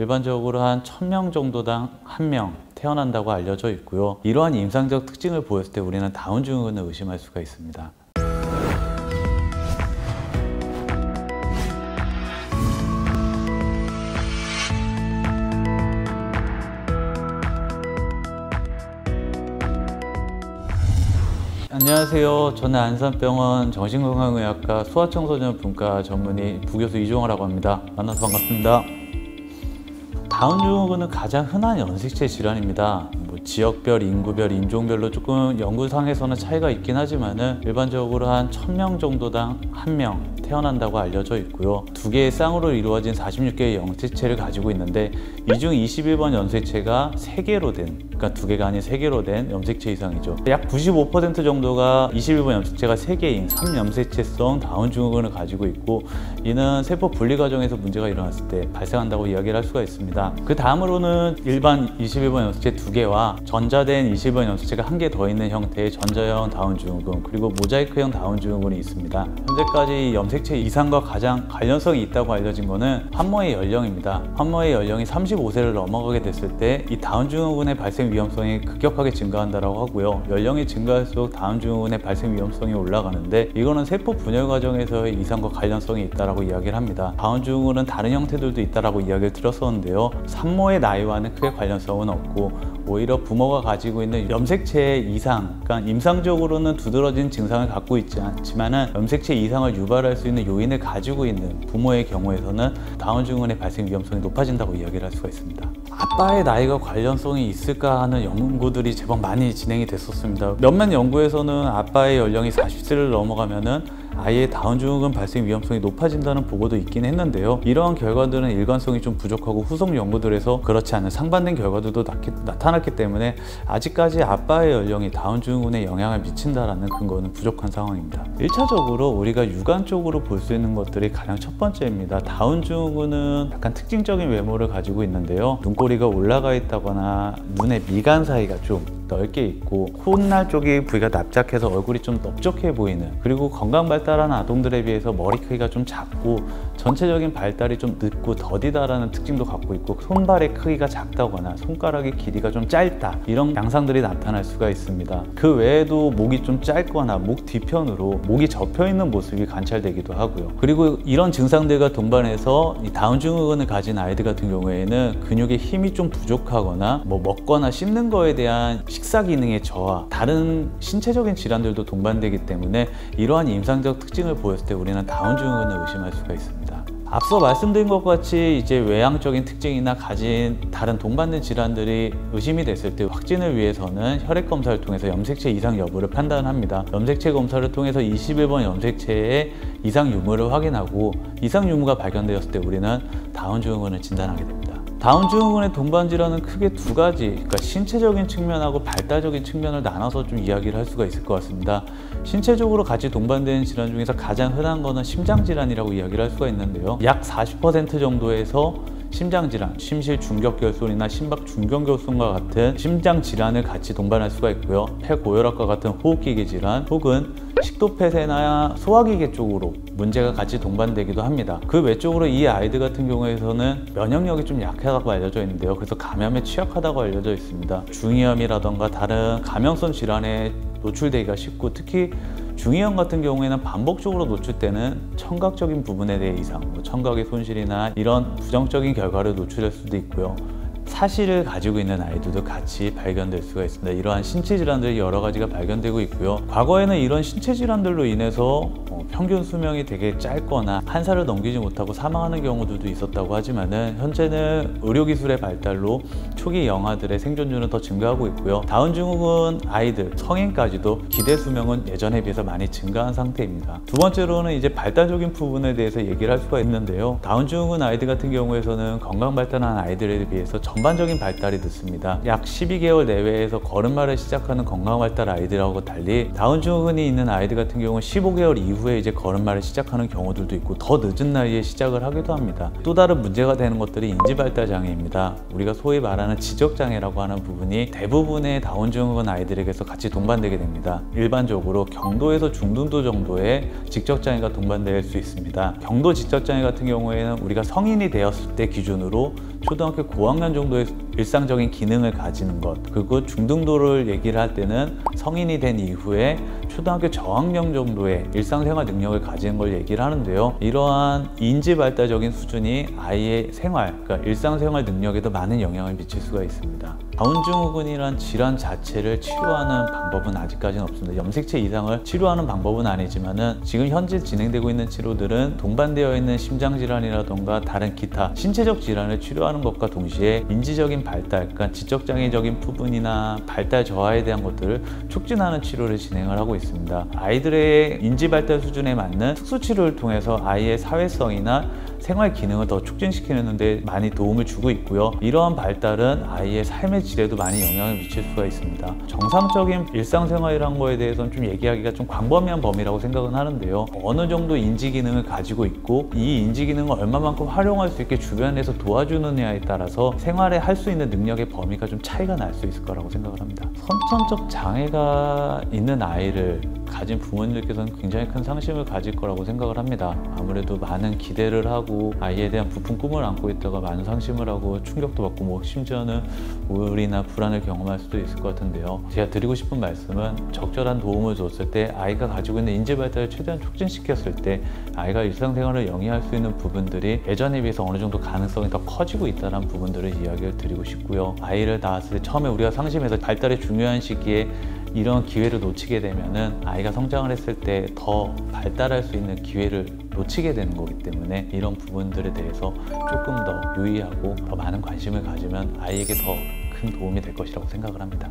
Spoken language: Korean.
일반적으로 한 1000명 정도당 1명 태어난다고 알려져 있고요. 이러한 임상적 특징을 보였을 때 우리는 다운 증후군을 의심할 수가 있습니다. 안녕하세요. 저는 안산병원 정신건강의학과 소아청소년분과 전문의 부교수 이종호라고 합니다. 만나서 반갑습니다. 다운 증후군은 가장 흔한 염색체 질환입니다. 지역별, 인구별, 인종별로 조금 연구상에서는 차이가 있긴 하지만은 일반적으로 한 1000명 정도당 1명 태어난다고 알려져 있고요. 2개의 쌍으로 이루어진 46개의 염색체를 가지고 있는데 이 중 21번 염색체가 3개로 된, 그러니까 2개가 아닌 3개로 된 염색체 이상이죠. 약 95% 정도가 21번 염색체가 3개인 3염색체성 다운 증후군을 가지고 있고, 이는 세포 분리 과정에서 문제가 일어났을 때 발생한다고 이야기를 할 수가 있습니다. 그 다음으로는 일반 21번 염색체 2개와 전자된 21번 염색체가 1개 더 있는 형태의 전자형 다운 증후군, 그리고 모자이크형 다운 증후군이 있습니다. 현재까지 염색체 이상과 가장 관련성이 있다고 알려진 것은 환모의 연령입니다. 환모의 연령이 35세를 넘어가게 됐을 때 이 다운 증후군의 발생 위험성이 급격하게 증가한다고 하고요. 연령이 증가할수록 다운 증후군의 발생 위험성이 올라가는데, 이거는 세포 분열 과정에서의 이상과 관련성이 있다고 이야기를 합니다. 다운 증후군은 다른 형태들도 있다고 이야기를 들었었는데요. 산모의 나이와는 크게 관련성은 없고, 오히려 부모가 가지고 있는 염색체의 이상, 그러니까 임상적으로는 두드러진 증상을 갖고 있지 않지만은 염색체 이상을 유발할 수 있는 요인을 가지고 있는 부모의 경우에서는 다운 증후군의 발생 위험성이 높아진다고 이야기를 할 수가 있습니다. 아빠의 나이가 관련성이 있을까 하는 연구들이 제법 많이 진행이 됐었습니다. 몇몇 연구에서는 아빠의 연령이 40세를 넘어가면은 아이의 다운 증후군 발생 위험성이 높아진다는 보고도 있긴 했는데요. 이러한 결과들은 일관성이 좀 부족하고 후속 연구들에서 그렇지 않은 상반된 결과들도 나타났기 때문에 아직까지 아빠의 연령이 다운 증후군에 영향을 미친다라는 근거는 부족한 상황입니다. 1차적으로 우리가 육안적으로 볼 수 있는 것들이 가장 첫 번째입니다. 다운 증후군은 약간 특징적인 외모를 가지고 있는데요. 눈꼬리가 올라가 있다거나 눈의 미간 사이가 좀 넓게 있고, 콧날 쪽이 부위가 납작해서 얼굴이 좀 넓적해 보이는, 그리고 건강 발달한 아동들에 비해서 머리 크기가 좀 작고 전체적인 발달이 좀 늦고 더디다라는 특징도 갖고 있고, 손발의 크기가 작다거나 손가락의 길이가 좀 짧다, 이런 양상들이 나타날 수가 있습니다. 그 외에도 목이 좀 짧거나 목 뒤편으로 목이 접혀 있는 모습이 관찰되기도 하고요. 그리고 이런 증상들과 동반해서 이 다운 증후군을 가진 아이들 같은 경우에는 근육의 힘이 좀 부족하거나 먹거나 씹는 거에 대한 식사 기능의 저하, 다른 신체적인 질환들도 동반되기 때문에 이러한 임상적 특징을 보였을 때 우리는 다운 증후군을 의심할 수가 있습니다. 앞서 말씀드린 것 같이 이제 외향적인 특징이나 가진 다른 동반된 질환들이 의심이 됐을 때 확진을 위해서는 혈액 검사를 통해서 염색체 이상 여부를 판단합니다. 염색체 검사를 통해서 21번 염색체의 이상 유무를 확인하고, 이상 유무가 발견되었을 때 우리는 다운 증후군을 진단하게 됩니다. 다운 증후군의 동반 질환은 크게 2가지, 그러니까 신체적인 측면하고 발달적인 측면을 나눠서 좀 이야기를 할 수가 있을 것 같습니다. 신체적으로 같이 동반되는 질환 중에서 가장 흔한 거는 심장질환이라고 이야기를 할 수가 있는데요. 약 40% 정도에서 심장질환, 심실 중격결손이나 심박 중경결손과 같은 심장질환을 같이 동반할 수가 있고요. 폐고혈압과 같은 호흡기계 질환, 혹은 식도폐쇄나 소화기계 쪽으로 문제가 같이 동반되기도 합니다. 그 외적으로 이 아이들 같은 경우에서는 면역력이 좀 약하다고 알려져 있는데요. 그래서 감염에 취약하다고 알려져 있습니다. 중이염이라던가 다른 감염성 질환에 노출되기가 쉽고, 특히 중이염 같은 경우에는 반복적으로 노출되는 청각적인 부분에 대해 이상, 청각의 손실이나 이런 부정적인 결과를 노출할 수도 있고요. 사실을 가지고 있는 아이들도 같이 발견될 수가 있습니다. 이러한 신체 질환들이 여러 가지가 발견되고 있고요. 과거에는 이런 신체 질환들로 인해서 평균 수명이 되게 짧거나 1살을 넘기지 못하고 사망하는 경우들도 있었다고 하지만은 현재는 의료기술의 발달로 초기 영아들의 생존율은 더 증가하고 있고요. 다운 증후군 아이들, 성인까지도 기대 수명은 예전에 비해서 많이 증가한 상태입니다. 두 번째로는 이제 발달적인 부분에 대해서 얘기를 할 수가 있는데요. 다운 증후군 아이들 같은 경우에서는 건강 발달한 아이들에 비해서 전반적인 발달이 늦습니다. 약 12개월 내외에서 걸음마를 시작하는 건강 발달 아이들하고 달리 다운 증후군이 있는 아이들 같은 경우는 15개월 이후에 이제 걸음마를 시작하는 경우들도 있고, 더 늦은 나이에 시작을 하기도 합니다. 또 다른 문제가 되는 것들이 인지발달 장애입니다. 우리가 소위 말하는 지적장애라고 하는 부분이 대부분의 다운 증후군 아이들에게서 같이 동반되게 됩니다. 일반적으로 경도에서 중등도 정도의 지적장애가 동반될 수 있습니다. 경도 지적장애 같은 경우에는 우리가 성인이 되었을 때 기준으로 초등학교 고학년 정도의 일상적인 기능을 가지는 것, 그리고 중등도를 얘기를 할 때는 성인이 된 이후에 초등학교 저학년 정도의 일상생활 능력을 가지는 걸 얘기를 하는데요. 이러한 인지 발달적인 수준이 아이의 생활, 그러니까 일상생활 능력에도 많은 영향을 미칠 수가 있습니다. 다운증후군이란 질환 자체를 치료하는 방법은 아직까지는 없습니다. 염색체 이상을 치료하는 방법은 아니지만은 지금 현재 진행되고 있는 치료들은 동반되어 있는 심장질환이라던가 다른 기타 신체적 질환을 치료하는 것과 동시에 인지적인 발달, 그러니까 지적장애적인 부분이나 발달 저하에 대한 것들을 촉진하는 치료를 진행을 하고 있습니다. 아이들의 인지 발달 수준에 맞는 특수 치료를 통해서 아이의 사회성이나 생활 기능을 더 촉진시키는 데 많이 도움을 주고 있고요. 이러한 발달은 아이의 삶의 질에도 많이 영향을 미칠 수가 있습니다. 정상적인 일상생활이란 거에 대해서는 좀 얘기하기가 좀 광범위한 범위라고 생각은 하는데요. 어느 정도 인지 기능을 가지고 있고 이 인지 기능을 얼마만큼 활용할 수 있게 주변에서 도와주느냐에 따라서 생활에 할 수 있는 능력의 범위가 좀 차이가 날 수 있을 거라고 생각을 합니다. 선천적 장애가 있는 아이를 가진 부모님들께서는 굉장히 큰 상심을 가질 거라고 생각을 합니다. 아무래도 많은 기대를 하고 아이에 대한 부푼 꿈을 안고 있다가 많은 상심을 하고 충격도 받고 뭐 심지어는 우울이나 불안을 경험할 수도 있을 것 같은데요. 제가 드리고 싶은 말씀은 적절한 도움을 줬을 때 아이가 가지고 있는 인지 발달을 최대한 촉진시켰을 때 아이가 일상생활을 영위할 수 있는 부분들이 예전에 비해서 어느 정도 가능성이 더 커지고 있다는 부분들을 이야기를 드리고 싶고요. 아이를 낳았을 때 처음에 우리가 상심해서 발달의 중요한 시기에 이런 기회를 놓치게 되면은 아이가 성장을 했을 때 더 발달할 수 있는 기회를 놓치게 되는 거기 때문에 이런 부분들에 대해서 조금 더 유의하고 더 많은 관심을 가지면 아이에게 더 큰 도움이 될 것이라고 생각을 합니다.